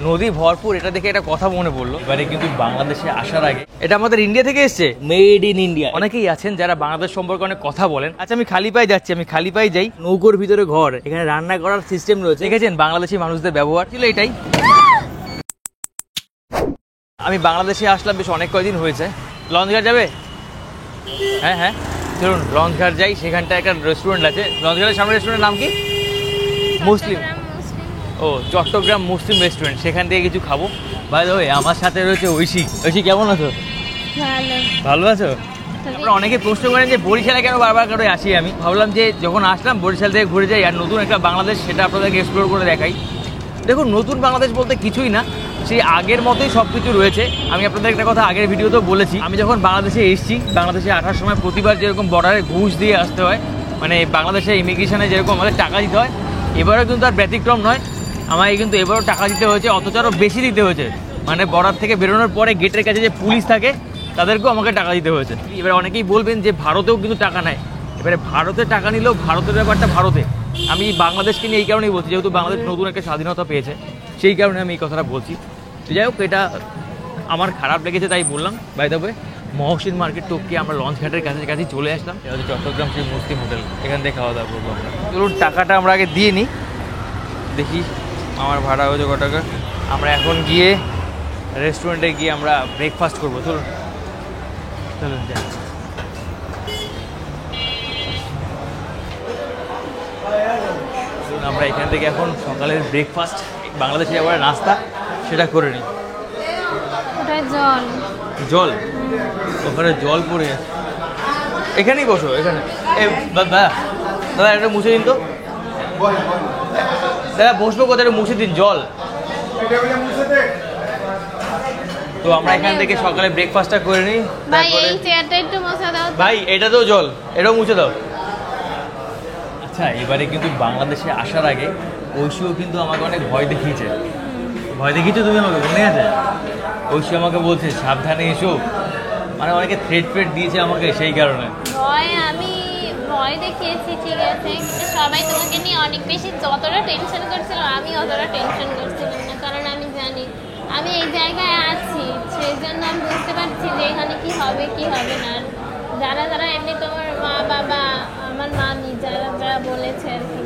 নদী ভরপুর, এটা দেখে একটা কথা মনে পড়লো। এবারে কিন্তু বাংলাদেশে আসার আগে, এটা আমাদের ইন্ডিয়া থেকে এসছে, মেড ইন ইন্ডিয়া। অনেকেই আছেন যারা বাংলাদেশ সম্পর্কে অনেক কথা বলেন। আচ্ছা, আমি খালি পায়ে যাচ্ছি, আমি খালি পায়ে যাই, নৌকোর ভিতরে ঘর, এখানে রান্না করার সিস্টেম রয়েছে। দেখেছেন বাংলাদেশি মানুষদের ব্যবহার ছিল এটাই। আমি বাংলাদেশে আসলাম বেশ অনেক কয়দিন হয়েছে। লঞ্চঘাট যাবে? হ্যাঁ হ্যাঁ, চলুন লঞ্চঘাট যাই। সেখানটা একটা রেস্টুরেন্ট আছে, লঞ্চঘাটের সামনে রেস্টুরেন্টের নাম কি? মুসলিম। ও, চট্টগ্রাম মুসলিম রেস্টুরেন্ট। সেখান থেকে কিছু খাবো। বাই দ্য ওয়ে, আমার সাথে রয়েছে ঐশী। ঐশী কেমন আছো? ভালো আছো? আমরা অনেকে প্রশ্ন করেন যে বরিশালে কেন বারবার করে আসি। আমি ভাবলাম যে যখন আসলাম বরিশাল থেকে ঘুরে যাই, আর নতুন একটা বাংলাদেশ সেটা আপনাদেরকে এক্সপ্লোর করে দেখাই। দেখুন, নতুন বাংলাদেশ বলতে কিছুই না, সেই আগের মতোই সব কিছু রয়েছে। আমি আপনাদের একটা কথা আগের ভিডিওতেও বলেছি, আমি যখন বাংলাদেশে এসেছি, বাংলাদেশে আসার সময় প্রতিবার যেরকম বর্ডারে ঘুষ দিয়ে আসতে হয়, মানে বাংলাদেশে ইমিগ্রেশনে যেরকম আমাদের টাকা দিতে হয়, এবারও কিন্তু আর ব্যতিক্রম নয়। আমায় কিন্তু এবারও টাকা দিতে হয়েছে, অথচ আরও বেশি দিতে হয়েছে। মানে বর্ডার থেকে বেরোনোর পরে গেটের কাছে যে পুলিশ থাকে তাদেরকেও আমাকে টাকা দিতে হয়েছে। এবার অনেকেই বলবেন যে ভারতেও কিন্তু টাকা নেয়। এবারে ভারতে টাকা নিলেও ভারতের ব্যাপারটা ভারতে। আমি বাংলাদেশকে নিয়ে এই কারণেই বলছি, যেহেতু বাংলাদেশ নতুন একটা স্বাধীনতা পেয়েছে, সেই কারণে আমি এই কথাটা বলছি। তো যাই হোক, এটা আমার খারাপ লেগেছে তাই বললাম। By the way, Mohsin market টপকে আমরা লঞ্চ ঘাটের কাছাকাছি চলে আসলাম। এটা হচ্ছে চট্টগ্রাম সেই মুসলিম হোটেল, এখান থেকে খাওয়া দাওয়া করবো আমরা। চলুন টাকাটা আমরা আগে দিয়ে নিই, দেখি আমার ভাড়া হয়েছে কত টাকা। আমরা এখন গিয়ে রেস্টুরেন্টে গিয়ে আমরা ব্রেকফাস্ট করবো। চলুন চলুন যাই। আমরা এখান থেকে এখন সকালের ব্রেকফাস্ট, বাংলাদেশে যাওয়ার নাস্তা, সেটা করে নিই। জল জল ওখানে জল পড়ে আছে, এখানেই বসো এখানে। দাদা দাদা একটা মুছে দিন তো, দাদা বসবো কোথায়, একটা মুছে দিন জল। তো আমরা এখান থেকে সকালে ব্রেকফাস্টটা করে নিই। ভাই এই চেয়ারটা একটু মুছে দাও। ভাই এটা তো জল, এটাও মুছে দাও। আচ্ছা, এবারে কিন্তু বাংলাদেশে আসার আগে ঐশীও কিন্তু আমাকে অনেক ভয় দেখিয়েছে। ভয় দেখিয়েছো তুমি আমাকে, মনে আছে? ঐশী আমাকে বলছে সাবধানে এসো, মানে অনেকে থ্রেট দিয়েছে আমাকে সেই কারণে। আমি ভয় দেখিয়েছি ঠিক আছে, কিন্তু সবাই তোমাকে নিয়ে অনেক বেশি যতটা টেনশন করছিল আমি অতটা টেনশন করছিলাম না, কারণ আমি জানি আমি এই জায়গায় আছি, সেই জন্য আমি বুঝতে পারছি যে এখানে কি হবে কি হবে না। যারা যারা এমনি তোমার মা বাবা, আমার মামি, যারা যারা বলেছে আর কি,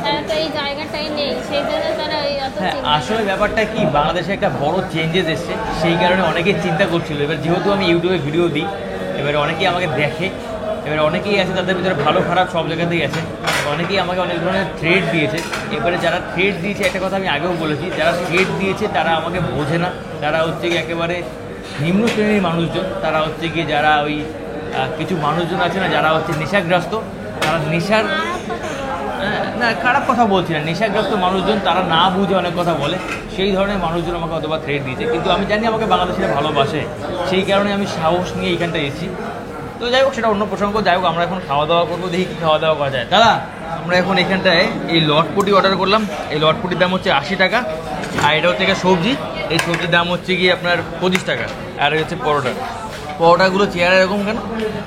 তারা তো এই জায়গাটাই নেই, সেই জন্য তারা ওই অত। আসলে ব্যাপারটা কি, বাংলাদেশে একটা বড় চেঞ্জেস এসছে, সেই কারণে অনেকেই চিন্তা করছিল। এবার যেহেতু আমি ইউটিউবে ভিডিও দিই, এবারে অনেকেই আমাকে দেখে, এবারে অনেকেই আছে তাদের ভিতরে ভালো খারাপ সব জায়গাতেই আছে। অনেকেই আমাকে অনেক ধরনের থ্রেট দিয়েছে। এবারে যারা থ্রেট দিয়েছে, একটা কথা আমি আগেও বলেছি, যারা থ্রেট দিয়েছে তারা আমাকে বোঝে না, তারা হচ্ছে কি একেবারে নিম্ন শ্রেণীর মানুষজন। তারা হচ্ছে কি যারা ওই কিছু মানুষজন আছে না, যারা হচ্ছে নেশাগ্রস্ত, তারা নেশার, না খারাপ কথা বলছি না, নেশাগ্রস্ত মানুষজন, তারা না বুঝে অনেক কথা বলে, সেই ধরনের মানুষজন আমাকে অথবা থ্রেট দিয়েছে। কিন্তু আমি জানি আমাকে বাংলাদেশিরা ভালোবাসে, সেই কারণে আমি সাহস নিয়ে এইখানটা এসেছি। তো যাই হোক, সেটা অন্য প্রসঙ্গ। যাই হোক, আমরা এখন খাওয়া দাওয়া করবো, দেখি কী খাওয়া দাওয়া করা যায়। দাদা, আমরা এখন এখানটায় এই লটপটি অর্ডার করলাম। এই লটপটির দাম হচ্ছে 80 টাকা, আর এটা হচ্ছে সবজি, এই সবজির দাম হচ্ছে কি আপনার 25 টাকা। আর হচ্ছে পরোটা, পরোটাগুলো চেয়ারে এরকম কেন?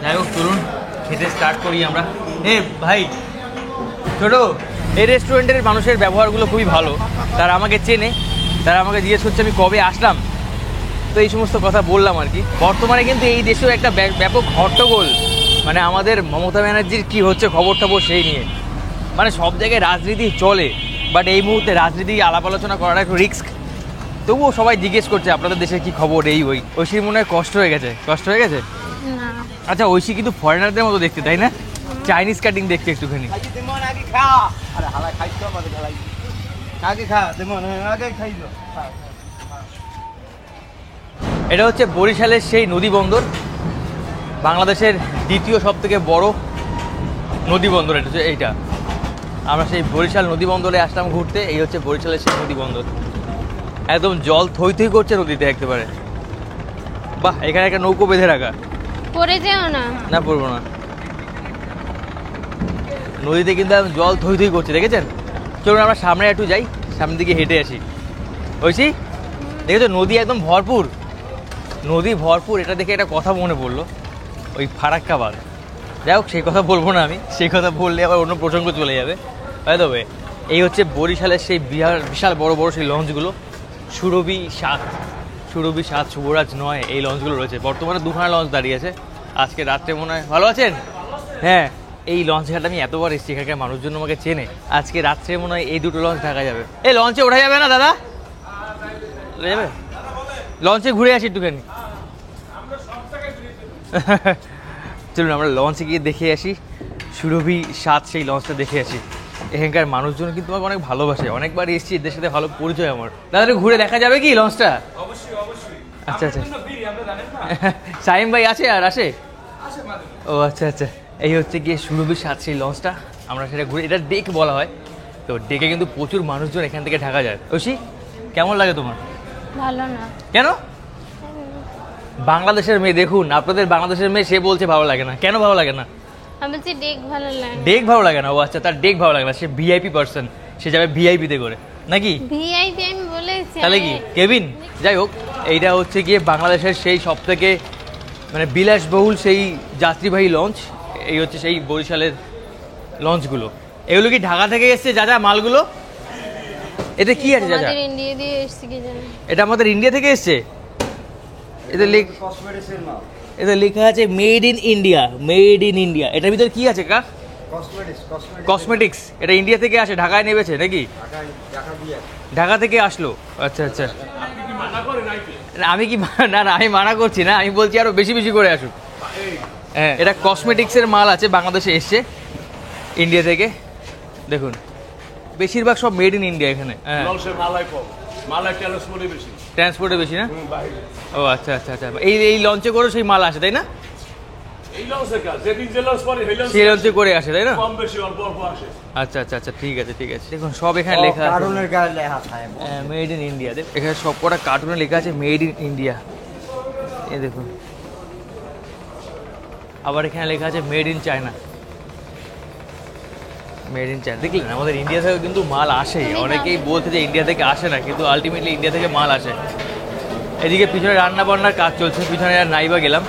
যাই হোক, চলুন খেতে স্টার্ট করি আমরা। ভাই ছোটো, এই রেস্টুরেন্টের মানুষের ব্যবহারগুলো খুবই ভালো, তারা আমাকে চেনে, তারা আমাকে জিজ্ঞেস করছে আমি কবে আসলাম, তো এই সমস্ত কথা বললাম আর কি। বর্তমানে কিন্তু এই দেশেও একটা ব্যাপক হট্টগোল, মানে আমাদের মমতা ব্যানার্জির কী হচ্ছে খবর টবর সেই নিয়ে। মানে সব জায়গায় রাজনীতি চলে, বাট এই মুহূর্তে রাজনীতি আলাপ আলোচনা করাটা একটু রিস্ক। তবুও সবাই জিজ্ঞেস করছে আপনাদের দেশের কি খবর, এই ওই। ঐশীর মনে হয় কষ্ট হয়ে গেছে, কষ্ট হয়ে গেছে। আচ্ছা, ঐশী কিন্তু ফরেনারদের মতো দেখতে, তাই না? চাইনিজ কাটিং দেখতে একটুখানি। এটা হচ্ছে বরিশালের সেই নদী বন্দর, বাংলাদেশের দ্বিতীয় সব থেকে বড় নদী বন্দর। এটা হচ্ছে এইটা, আমরা সেই বরিশাল নদী বন্দরে আসলাম ঘুরতে। এই হচ্ছে বরিশালের সেই নদী বন্দর, একদম জল থই থই করছে নদীতে একেবারে। বাহ, এখানে একটা নৌকো বেঁধে রাখা। পড়ে যেও না। না, পড়বো না। নদীতে কিন্তু জল থই থই করছে, দেখেছেন? চলুন আমরা সামনে একটু যাই, সামনের দিকে হেঁটে আসি। ঐশী, দেখেছো নদী একদম ভরপুর, নদী ভরপুর। এটা দেখে একটা কথা মনে পড়লো, ওই ফারাক্কা বাঁধ। যাই হোক, সেই কথা বলবো না আমি, সেই কথা বললে আবার অন্য প্রসঙ্গ চলে যাবে। তাই তবে এই হচ্ছে বরিশালের সেই বিশাল বড় বড় সেই লঞ্চগুলো, সুরভি 7, শুভরাজ 9 এই লঞ্চগুলো রয়েছে। বর্তমানে দুখানা লঞ্চ দাঁড়িয়ে আছে। আজকে রাত্রে মনে হয়, ভালো আছেন? হ্যাঁ, এই লঞ্চ ঘাট আমি এতবার এসেছি, এখানকার মানুষজন আমাকে চেনে। আজকে রাত্রে মনে হয় এই দুটো লঞ্চ ঢাকা যাবে। এই লঞ্চে ওঠা যাবে না দাদা? ওঠা যাবে? লঞ্চে ঘুরে আসি একটুখানি। চলুন আমরা লঞ্চে গিয়ে দেখে আসি, সুরভি 7 সেই লঞ্চটা দেখে আসি। এখানকার মানুষজন কিন্তু আমাকে অনেক ভালোবাসে, অনেকবার এসেছি, এদের সাথে ভালো পরিচয় আমার। দাদা ঘুরে দেখা যাবে কি লঞ্চটা? আচ্ছা আচ্ছা, সাইম ভাই আছে আর আসে? ও আচ্ছা আচ্ছা, এই হচ্ছে গিয়ে সুরভি 7 সেই লঞ্চটা। আমরা সেটা ঘুরে, এটা ডেক বলা হয়। তো ডেকে কিন্তু প্রচুর মানুষজন এখান থেকে ঢাকা যায়। ঐশী, কেমন লাগে তোমার? ভালো না। কেন? বাংলাদেশের মেয়ে, দেখুন আপনাদের বাংলাদেশের মেয়ে, সে বলছে ভালো লাগে না। কেন ভালো লাগে না? আমি বলছি ডেক ভালো লাগে। ডেক ভালো লাগে না? ও আচ্ছা, তার ডেক ভালো লাগে না, সে ভিআইপি পার্সন, সে যাবে ভিআইপিতে করে নাকি? ভিআইপি আমি বলেছি। তাহলে কি কেবিন? যাই হোক, এইটা হচ্ছে গিয়ে বাংলাদেশের সেই সব থেকে মানে বিলাসবহুল সেই যাত্রীবাহী লঞ্চ। এই হচ্ছে সেই বরিশালের লঞ্চগুলো। এগুলো কি ঢাকা থেকে এসছে যা যা মালগুলো? এটা কি আছে যা যা? আমাদের ইন্ডিয়া দিয়ে এসছে কি জানি। এটা আমাদের ইন্ডিয়া থেকে এসছে। এদের লেখা আছে made in India, made in India. এটার ভিতরে কি আছে কা? কসমেটিক্স। এটা ইন্ডিয়া থেকে আসে, ঢাকায় নেমেছে নাকি? ঢাকা থেকে আসলো। আচ্ছা আচ্ছা, আমি কি না না, আমি মানা করছি না, আমি বলছি আরো বেশি বেশি করে আসুক। হ্যাঁ, এটা কসমেটিক্সের মাল আছে, বাংলাদেশে এসছে ইন্ডিয়া থেকে। দেখুন বেশিরভাগ সব মেড ইন ইন্ডিয়া এখানে। হ্যাঁ, ট্রান্সপোর্টে বেশি না? ও আচ্ছা আচ্ছা আচ্ছা, এই লঞ্চে করে সেই মাল আসে তাই না? সেই লঞ্চে করে আসে তাই না? আচ্ছা আচ্ছা আচ্ছা, ঠিক আছে ঠিক আছে। দেখুন সব এখানে লেখা আছে মেড ইন ইন্ডিয়া। এখানে সব কটা কার্টুনে লেখা আছে মেড ইন ইন্ডিয়া। এই দেখুন, আবার এখানে লেখা আছে made in China, made in China. দেখলেন, আমাদের ইন্ডিয়া থেকে কিন্তু মাল আসে। অনেকেই বলছে যে ইন্ডিয়া থেকে আসে না, কিন্তু আলটিমেটলি ইন্ডিয়া থেকে মাল আসে। এদিকে পিছনে রান্না বান্নার কাজ চলছে, পিছনে আর নাইবা গেলাম।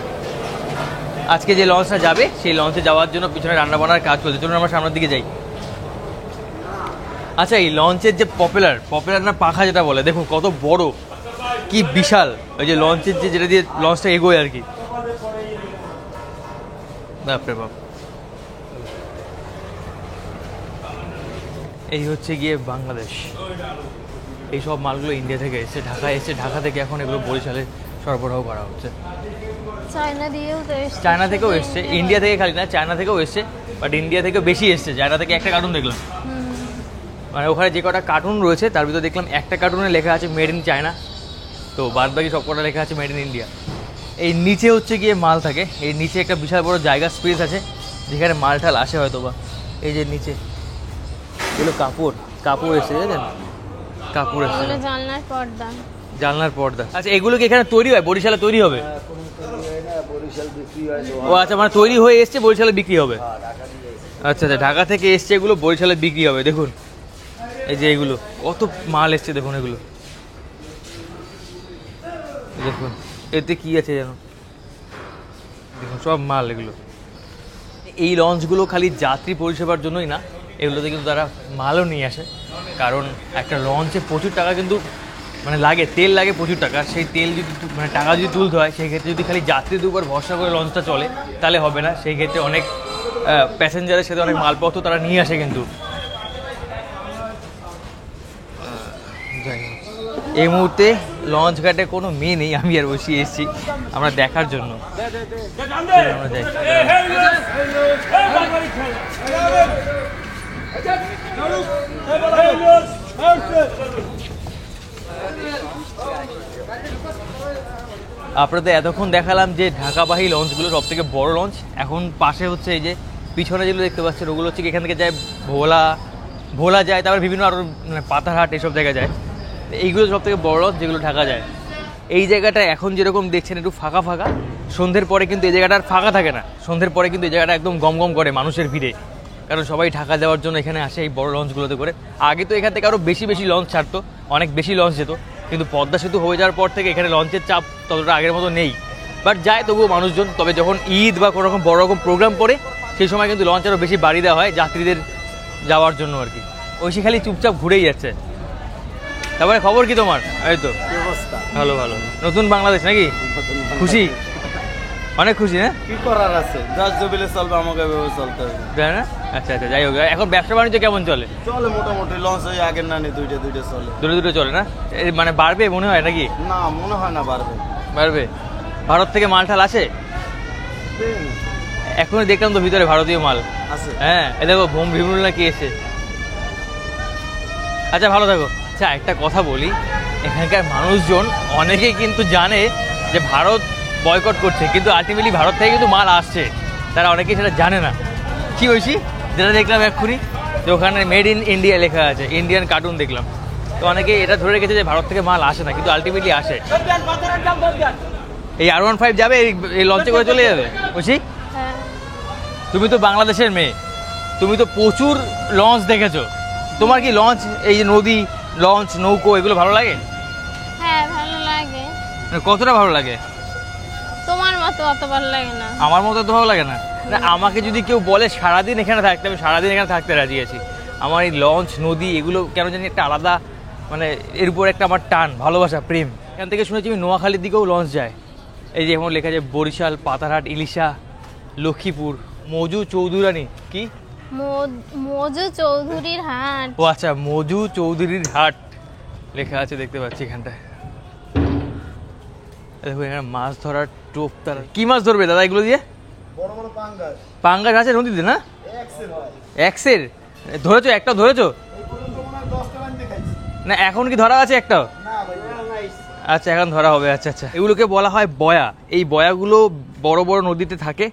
আজকে যে লঞ্চটা যাবে সেই লঞ্চে যাওয়ার জন্য পিছনে রান্না বান্নার কাজ চলছে। চলুন আমরা সামনের দিকে যাই। আচ্ছা, এই লঞ্চের যে পপুলার না পাখা যেটা বলে, দেখুন কত বড়, কি বিশাল। ওই যে লঞ্চের যে যেটা দিয়ে লঞ্চটা এগোয় আর কি। বাপরে বাপ। এই হচ্ছে গিয়ে বাংলাদেশ। এই সব মালগুলো ইন্ডিয়া থেকে এসে ঢাকায় এসে, ঢাকা থেকে এখন এগুলো বরিশালে সরবরাহ করা হচ্ছে। চায়না দিয়েও তো এসছে। চায়না থেকেও এসছে, ইন্ডিয়া থেকে খালি না, চায়না থেকেও এসছে, বাট ইন্ডিয়া থেকে বেশি এসছে। চায়না থেকে একটা কার্টুন দেখলাম, মানে ওখানে যে কটা কার্টুন রয়েছে তার ভিতরে দেখলাম একটা কার্টুনে লেখা আছে মেড ইন চায়না, তো বাদ বাকি সব কটা লেখা আছে মেড ইন ইন্ডিয়া। এই নিচে হচ্ছে গিয়ে মাল থাকে, এই নিচে একটা বিশাল বড় জায়গা স্পেস আছে যেখানে মালটাল আসে হয়তো বা। এই যে নিচে এগুলো কাপড় এসে, দেখেন কাপড় এসে, জানলার পর্দা। আচ্ছা, এগুলো কি এখানে তৈরি হয়? বরিশালে তৈরি হবে? ও আচ্ছা, মানে তৈরি হয়ে এসছে, বরিশালে বিক্রি হবে। আচ্ছা আচ্ছা, ঢাকা থেকে এসছে এগুলো, বরিশালে বিক্রি হবে। দেখুন এই যে এগুলো কত মাল এসছে, দেখুন এগুলো দেখুন, এতে কি আছে জানো? দেখুন সব মাল এগুলো। এই লঞ্চগুলো খালি যাত্রী পরিষেবার জন্যই না, এগুলোতে কিন্তু তারা মালও নিয়ে আসে। কারণ একটা লঞ্চে প্রচুর টাকা কিন্তু মানে লাগে, তেল লাগে প্রচুর টাকা। সেই তেল যদি মানে টাকা যদি তুলতে হয়, সেই ক্ষেত্রে যদি খালি যাত্রীদের উপর ভরসা করে লঞ্চটা চলে তাহলে হবে না। সেই ক্ষেত্রে অনেক প্যাসেঞ্জারের সাথে অনেক মালপত্র তারা নিয়ে আসে কিন্তু। এই মুহূর্তে লঞ্চ ঘাটে কোনো মেয়ে নেই, আমি আর বসে এসেছি আমরা দেখার জন্য। আমরা যাই। আপনাদের এতক্ষণ দেখালাম যে ঢাকাবাহী লঞ্চগুলো সব থেকে বড় লঞ্চ। এখন পাশে হচ্ছে এই যে পিছনে যেগুলো দেখতে পাচ্ছেন ওগুলো হচ্ছে এখান থেকে যায় ভোলা যায়, তারপর বিভিন্ন আরও মানে পাতারহাট এসব জায়গায় যায়। এইগুলো সব থেকে বড় লঞ্চ যেগুলো ঢাকা যায়। এই জায়গাটা এখন যেরকম দেখছেন একটু ফাঁকা ফাঁকা, সন্ধ্যের পরে কিন্তু এই জায়গাটা আর ফাঁকা থাকে না। সন্ধ্যের পরে কিন্তু এই জায়গাটা একদম গমগম করে মানুষের ভিড়ে, কারণ সবাই ঢাকা যাওয়ার জন্য এখানে আসে এই বড় লঞ্চগুলোতে করে। আগে তো এখান থেকে আরও বেশি বেশি লঞ্চ ছাড়তো, অনেক বেশি লঞ্চ যেত, কিন্তু পদ্মা সেতু হয়ে যাওয়ার পর থেকে এখানে লঞ্চের চাপ ততটা আগের মতো নেই। বাট যায় তবুও মানুষজন। তবে যখন ঈদ বা কোনো রকম বড় রকম প্রোগ্রাম পড়ে সেই সময় কিন্তু লঞ্চ আরও বেশি বাড়িয়ে দেওয়া হয় যাত্রীদের যাওয়ার জন্য আর কি। ঐশী খালি চুপচাপ ঘুরেই যাচ্ছে। তারপরে খবর কি তোমার? এই তো কি অবস্থা? ভালো ভালো। নতুন বাংলাদেশ নাকি? খুশি? অনেক খুশি না? কি করার আছে, যার জবিলে চলবে আমাকে এভাবে চলতে হবে, তাই না? আচ্ছা আচ্ছা, যাই হোক, এখন ব্যবসা বাণিজ্য কেমন চলে? চলে মোটামুটি। লঞ্চ হয়ে আগের না নেই, দুইটা চলে। দূরে দূরে চলে না? এই মানে বাড়বে মনে হয় নাকি? না মনে হয় না বাড়বে। বাড়বে। ভারত থেকে মাল টাল আসে? এখনই দেখলাম তো ভিতরে ভারতীয় মাল আছে। হ্যাঁ, এ দেখো ভোম ভিমরুল না কি এসে। আচ্ছা ভালো থাকো। আচ্ছা একটা কথা বলি, এখানকার মানুষজন অনেকেই কিন্তু জানে যে ভারত বয়কট করছে, কিন্তু আলটিমেটলি ভারত থেকে কিন্তু মাল আসছে, তারা অনেকেই সেটা জানে না। কি হয়েছি যেটা দেখলাম এক্ষুনি, যে ওখানে মেড ইন ইন্ডিয়া লেখা আছে, ইন্ডিয়ান কার্টুন দেখলাম, তো অনেকেই এটা ধরে রেখেছে যে ভারত থেকে মাল আসে না, কিন্তু আলটিমেটলি আসে। এই R15 যাবে, এই লঞ্চে করে চলে যাবে বুঝি। হ্যাঁ তুমি তো বাংলাদেশের মেয়ে, তুমি তো প্রচুর লঞ্চ দেখেছো, তোমার কি লঞ্চ, এই যে নদী, লঞ্চ, নৌকো এগুলো ভালো লাগে? হ্যাঁ ভালো লাগে। মানে কতটা ভালো লাগে? তোমার মতো অত ভালো লাগে না। আমার মতো তো ভালো লাগে না। না, আমাকে যদি কেউ বলে সারাদিন এখানে থাকতে, আমি সারাদিন এখানে থাকতে রাজি আছি। আমার এই লঞ্চ, নদী এগুলো কেন জানি একটা আলাদা, মানে এর উপর একটা আমার টান, ভালোবাসা, প্রেম। এখান থেকে শুনেছি আমি নোয়াখালীর দিকেও লঞ্চ যায়। এই যে এমন লেখা যায় বরিশাল, পাতারহাট, ইলিশা, লক্ষ্মীপুর, মজু চৌধুরানী, কি মজু চৌধুরীর হাট। ও আচ্ছা, মজু চৌধুরীর হাট লেখা আছে, দেখতে পাচ্ছি এখানটায়। দেখো এখানে মাছ ধরার টোপ, তারা কি মাছ ধরবে দাদা এগুলো দিয়ে? বড় বড় পাঙ্গাস। পাঙ্গাস আছে নদীতে না? এক্সেল হয়। এক্সের ধরেছো? একটাও ধরেছো? এই পর্যন্ত মনে হয় 10টা লাইন দেখাইছি। না এখন কি ধরা আছে একটাও? না ভাই নাইস। আচ্ছা এখন ধরা হবে। আচ্ছা আচ্ছা, এগুলোকে বলা হয় বয়া। এই বয়াগুলো বড় বড় নদীতে থাকে,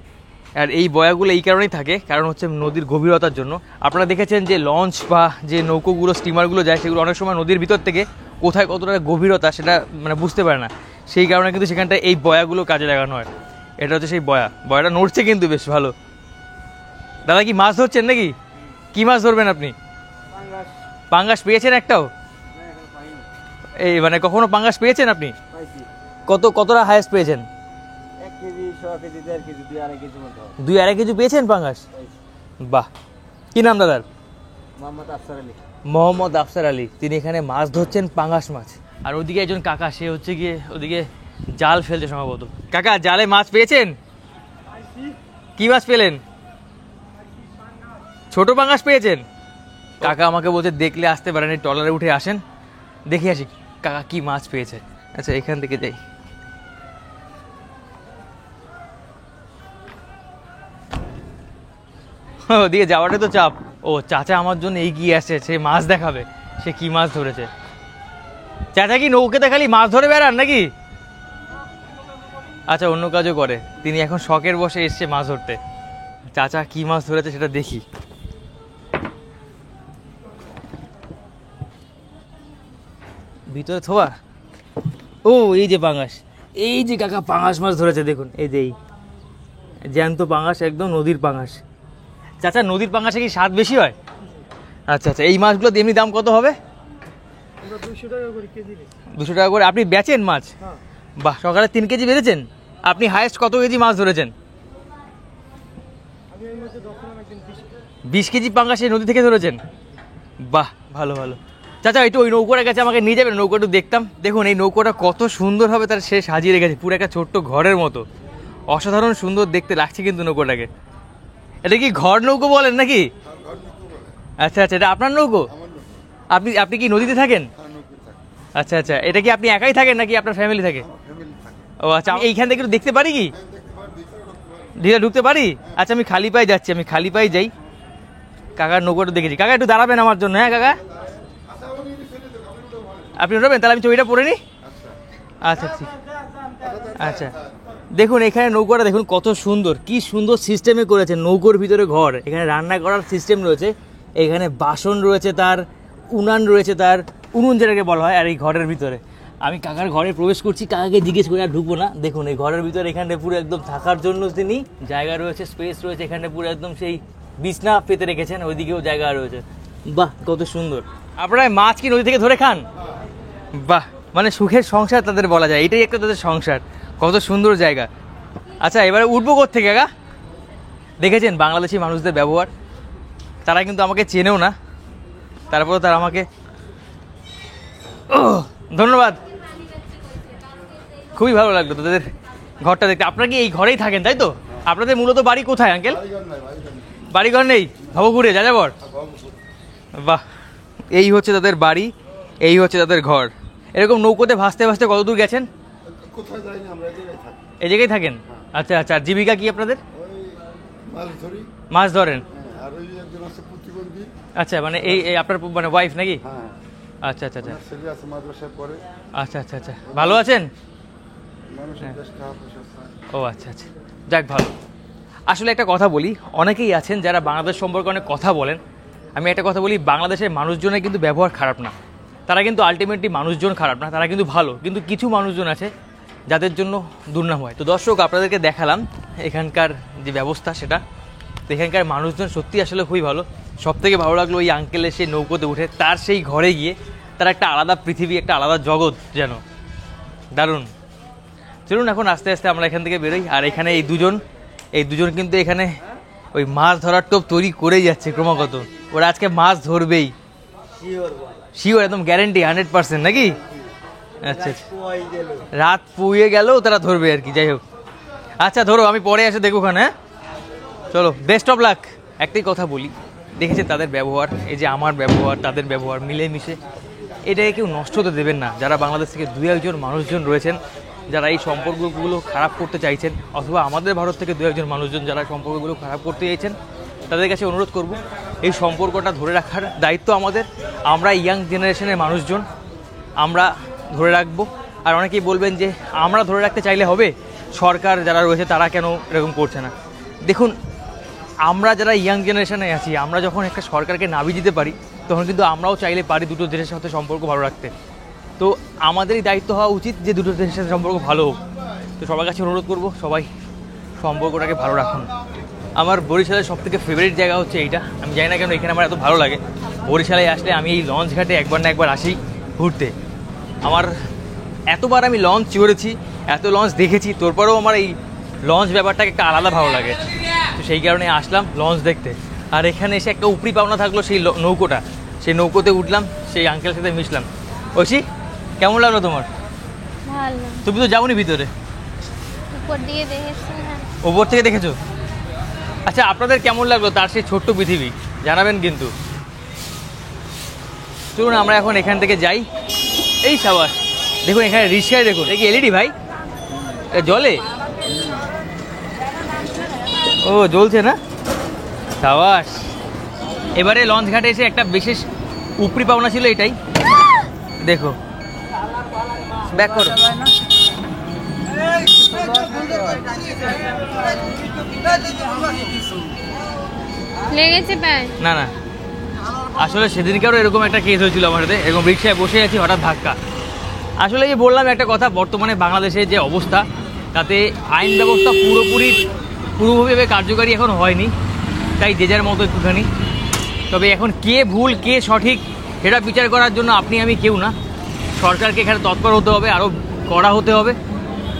আর এই বয়াগুলো এই কারণেই থাকে, কারণ হচ্ছে নদীর গভীরতার জন্য। আপনারা দেখেছেন যে লঞ্চ বা যে নৌকোগুলো, স্টিমারগুলো যায়, সেগুলো অনেক সময় নদীর ভিতর থেকে কোথায় কতটা গভীরতা সেটা মানে বুঝতে পারে না, সেই কারণে কিন্তু সেখানটায় এই বয়াগুলো কাজে লাগানো হয়। এটা হচ্ছে সেই বয়া। বয়াটা নড়ছে কিন্তু বেশ ভালো। দাদা কি মাছ ধরছেন নাকি? কি মাছ ধরবেন আপনি? পাঙ্গাস। পাঙ্গাস পেয়েছেন একটাও? না এখন পাইনি। এই মানে কখনো পাঙ্গাস পেয়েছেন আপনি? পাইছি। কতটা হাইয়েস্ট পেয়েছেন? 1 কেজি, 100 কেজি, 1.5 কেজি, 2.5 কেজি মতো। 2-2.5 কেজি পেয়েছেন পাঙ্গাস? পাইছি। বাহ। কি নাম দাদার? মোহাম্মদ আফসার আলী। মোহাম্মদ আফসার আলী। তিনি এখানে মাছ ধরছেন, পাঙ্গাস মাছ। আর ওদিকে একজন কাকা, সে হচ্ছে গিয়ে ওদিকে জাল ফেলছে সম্ভবত। কাকা জালে মাছ পেয়েছেন? কি মাছ পেলেন? ছোট পাঙ্গাস পেয়েছেন? কাকা আমাকে বলছে দেখলে আসতে পারেন, এই ট্রলারে উঠে আসেন, দেখে আসি কাকা কি মাছ পেয়েছে। আচ্ছা এখান থেকে যাই। ওদিকে যাওয়াটাই তো চাপ। ও চাচা আমার জন্য এগিয়ে আসছে, সে মাছ দেখাবে, সে কি মাছ ধরেছে। চাচা কি নৌকেতে খালি মাছ ধরে বেড়ান নাকি? আচ্ছা অন্য কাজও করে, তিনি এখন শখের বসে এসছে মাছ ধরতে। চাচা কি মাছ ধরেছে সেটা দেখি। ভিতরে থোয়া। ও এই যে পাঙ্গাস, এই যে কাকা পাঙ্গাস মাছ ধরেছে, দেখুন এই যে এই জ্যান্ত পাঙ্গাস, একদম নদীর পাঙ্গাস। চাচা নদীর পাঙ্গাসে কি স্বাদ বেশি হয়? আচ্ছা আচ্ছা, এই মাছগুলো এমনি দাম কত হবে? 200 টাকা করে কেজি। 200 টাকা করে। আপনি বেচেন মাছ? হ্যাঁ। বাহ, সকালে 3 কেজি বেচেছেন। আপনি হাইয়েস্ট কত কেজি মাছ ধরেছেন? আমি এর মধ্যে দক্ষিণ একদিন 20 কেজি পাঙ্গাস এই নদী থেকে ধরেছেন? বাহ ভালো ভালো। চাচা একটু ওই নৌকোটা কাছে আমাকে নিয়ে যাবেন, নৌকোটা একটু দেখতাম। দেখুন এই নৌকোটা কত সুন্দরভাবে তার সে সাজিয়ে রেখেছে, পুরো একটা ছোট্ট ঘরের মতো। অসাধারণ সুন্দর দেখতে লাগছে কিন্তু নৌকোটাকে। এটা কি ঘর নৌকো বলেন নাকি? আচ্ছা আচ্ছা, এটা আপনার নৌকো? আপনি কি নদীতে থাকেন? আচ্ছা আচ্ছা, এটা কি আপনি একাই থাকেন নাকি আপনার ফ্যামিলি থাকে? ও আচ্ছা, আমি এইখান থেকে একটু দেখতে পারি কি? ভিতরে ঢুকতে পারি? আচ্ছা আমি খালি পায়ে যাচ্ছি, আমি খালি পায়ে যাই। কাকার নৌকোটা দেখেছি। কাকা একটু দাঁড়াবেন আমার জন্য? হ্যাঁ কাকা, আপনি উঠবেন? তাহলে আমি ছবিটা পরে নিই। আচ্ছা ঠিক। আচ্ছা দেখুন এখানে নৌকোটা দেখুন কত সুন্দর, কি সুন্দর সিস্টেমে করেছে। নৌকোর ভিতরে ঘর, এখানে রান্না করার সিস্টেম রয়েছে, এখানে বাসন রয়েছে, তার উনান রয়েছে, তার উনুন যেটাকে বলা হয়। আর এই ঘরের ভিতরে আমি কাকার ঘরে প্রবেশ করছি, কাকাকে জিজ্ঞেস করে আর ঢুকবো না। দেখুন এই ঘরের ভিতরে এখানে পুরো একদম থাকার জন্য তিনি জায়গা রয়েছে, স্পেস রয়েছে, এখানে পুরো একদম সেই বিছনা পেতে রেখেছেন, ওইদিকেও জায়গা রয়েছে। বাহ কত সুন্দর। আপনারা মাছ কি নদী থেকে ধরে খান? বাহ, মানে সুখের সংসার তাদের বলা যায়, এটাই একটা তাদের সংসার। কত সুন্দর জায়গা। আচ্ছা এবারে উঠবো কোত্থেকে কাকা? দেখেছেন বাংলাদেশি মানুষদের ব্যবহার, তারা কিন্তু আমাকে চেনেও না, তারপরে তারা আমাকে ধন্যবাদ, খুবই ভালো লাগলো তোদের ঘরটা দেখতে। আপনারা কি এই ঘরেই থাকেন তাই তো? আপনাদের মূলত বাড়ি কোথায় আঙ্কেল? বাড়িঘর নেই, ভবঘুরে যাযাবর। বাহ, এই হচ্ছে তাদের বাড়ি, এই হচ্ছে তাদের ঘর। এরকম নৌকোতে ভাসতে ভাসতে কত দূর গেছেন? কোথায় যাইনি আমরা, এই জায়গায় থাকি। এই জায়গায় থাকেন? আচ্ছা আচ্ছা। আর জীবিকা কি আপনাদের? ওই মাছ ধরি। মাছ ধরেন? আর ওই একজন আছে প্রতিবন্ধী। আচ্ছা, মানে এই এই আপনার মানে ওয়াইফ নাকি? হ্যাঁ, আচ্ছা আচ্ছা আচ্ছা আমার ছেলে আছে মাদ্রাসায় পড়ে। আচ্ছা আচ্ছা আচ্ছা। ভালো আছেন? মানুষের বেশ টাকা পয়সা চায়। ও আচ্ছা আচ্ছা, যাক ভালো। আসলে একটা কথা বলি, অনেকেই আছেন যারা বাংলাদেশ সম্পর্কে অনেক কথা বলেন। আমি একটা কথা বলি, বাংলাদেশের মানুষজনের কিন্তু ব্যবহার খারাপ না, তারা কিন্তু আলটিমেটলি মানুষজন খারাপ না, তারা কিন্তু ভালো। কিন্তু কিছু মানুষজন আছে যাদের জন্য দুর্নাম হয়। তো দর্শক, আপনাদেরকে দেখালাম এখানকার যে ব্যবস্থা সেটা। তো এখানকার মানুষজন সত্যি আসলে খুবই ভালো। সব থেকে ভালো লাগলো ওই আঙ্কেলের সেই নৌকোতে উঠে তার সেই ঘরে গিয়ে তার একটা আলাদা পৃথিবী, একটা আলাদা জগৎ যেন। দারুণ। চলুন এখন আস্তে আস্তে আমরা এখান থেকে বেরোই। আর এখানে এই দুজন কিন্তু এখানে ওই মাছ ধরার টোপ তৈরি করেই যাচ্ছে ক্রমাগত। ওরা আজকে মাছ ধরবেই, শিওর, একদম গ্যারেন্টি 100% নাকি? আচ্ছা আচ্ছা, রাত পুয়ে গেলেও তারা ধরবে আর কি। যাই হোক, আচ্ছা ধরো, আমি পরে এসে দেখবো ওখানে। হ্যাঁ চলো, বেস্ট অফ লাক। একটাই কথা বলি, দেখেছে তাদের ব্যবহার, এই যে আমার ব্যবহার, তাদের ব্যবহার মিলেমিশে, এটাকে কেউ নষ্ট হতে দেবেন না। যারা বাংলাদেশ থেকে দু একজন মানুষজন রয়েছেন যারা এই সম্পর্কগুলো খারাপ করতে চাইছেন, অথবা আমাদের ভারত থেকে দু একজন মানুষজন যারা সম্পর্কগুলো খারাপ করতে চাইছেন, তাদের কাছে অনুরোধ করব এই সম্পর্কটা ধরে রাখার দায়িত্ব আমাদের। আমরা ইয়াং জেনারেশনের মানুষজন, আমরা ধরে রাখবো। আর অনেকেই বলবেন যে আমরা ধরে রাখতে চাইলে হবে, সরকার যারা রয়েছে তারা কেন এরকম করছে না? দেখুন, আমরা যারা ইয়াং জেনারেশনে আছি, আমরা যখন একটা সরকারকে নাবি দিতে পারি, তখন কিন্তু আমরাও চাইলে পারি দুটো দেশের সাথে সম্পর্ক ভালো রাখতে। তো আমাদেরই দায়িত্ব হওয়া উচিত যে দুটো দেশের সাথে সম্পর্ক ভালো হোক। তো সবার কাছে অনুরোধ করব, সবাই সম্পর্কটাকে ভালো রাখুন। আমার বরিশালের সবথেকে ফেভারিট জায়গা হচ্ছে এইটা। আমি জানি না কেন এখানে আমার এত ভালো লাগে। বরিশালে আসলে আমি এই লঞ্চ ঘাটে একবার না একবার আসি ঘুরতে। আমার এতবার আমি লঞ্চ চড়েছি, এত লঞ্চ দেখেছি, তারপরেও আমার এই লঞ্চ ব্যাপারটাকে একটা আলাদা ভালো লাগে। তো সেই কারণে আসলাম লঞ্চ দেখতে। আর এখানে এসে একটা উপরি পাওনা থাকলো সেই নৌকোটা, সেই নৌকোতে উঠলাম, সেই আঙ্কেলের সাথে মিশলাম। ঐশী, কেমন লাগলো তোমার? ভালো। তুমি তো যাওনি ভিতরে? উপর দিয়ে দেখেছি না। ওপর থেকে দেখেছো? আচ্ছা, আপনাদের কেমন লাগলো তার সেই ছোট্ট পৃথিবী জানাবেন কিন্তু। চলুন আমরা এখন এখান থেকে যাই। এই সাবাস, দেখুন এখানে রিক্সায়, দেখুন এই কি এলইডি ভাই, জলে? ও জ্বলছে না? সাবাস। এবারে লঞ্চ ঘাটে এসে একটা বিশেষ উপরি পাওনা ছিল, এটাই দেখো। ব্যাক করো। লেগেছে পায়? না না, আসলে সেদিনকারও এরকম একটা কেস হয়েছিল আমার সাথে। এরকম রিক্সায় বসে আছি, হঠাৎ ধাক্কা। আসলে এই বললাম একটা কথা, বর্তমানে বাংলাদেশের যে অবস্থা, তাতে আইন ব্যবস্থা পুরোভাবে কার্যকারী এখন হয়নি। তাই যে যার মতো একটুখানি। তবে এখন কে ভুল কে সঠিক সেটা বিচার করার জন্য আপনি আমি কেউ না। সরকারকে এখানে তৎপর হতে হবে, আরও কড়া হতে হবে,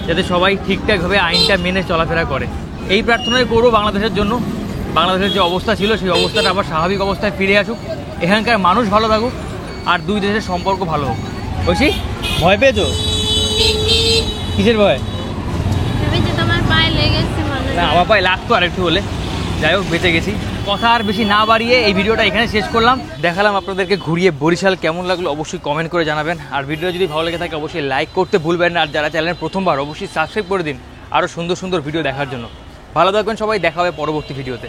যাতে সবাই ঠিকঠাকভাবে আইনটা মেনে চলাফেরা করে। এই প্রার্থনাই করবো বাংলাদেশের জন্য। বাংলাদেশের যে অবস্থা ছিল সেই অবস্থাটা আবার স্বাভাবিক অবস্থায় ফিরে আসুক, এখানকার মানুষ ভালো থাকুক, আর দুই দেশের সম্পর্ক ভালো হোক। বলছি, ভয় পেয়েছো? কিসের ভয়? ভেবেছি তোমার পায়ে লেগেছে মনে না, আমার পায়ে লাগতো আর একটু হলে। যাই হোক, বেঁচে গেছি। কথা আর বেশি না বাড়িয়ে এই ভিডিওটা এখানে শেষ করলাম। দেখালাম আপনাদেরকে ঘুরিয়ে বরিশাল। কেমন লাগলো অবশ্যই কমেন্ট করে জানাবেন। আর ভিডিও যদি ভালো লেগে থাকে অবশ্যই লাইক করতে ভুলবেন না। আর যারা চ্যানেলের প্রথমবার, অবশ্যই সাবস্ক্রাইব করে দিন আরও সুন্দর সুন্দর ভিডিও দেখার জন্য। ভালো থাকবেন সবাই, দেখা হবে পরবর্তী ভিডিওতে।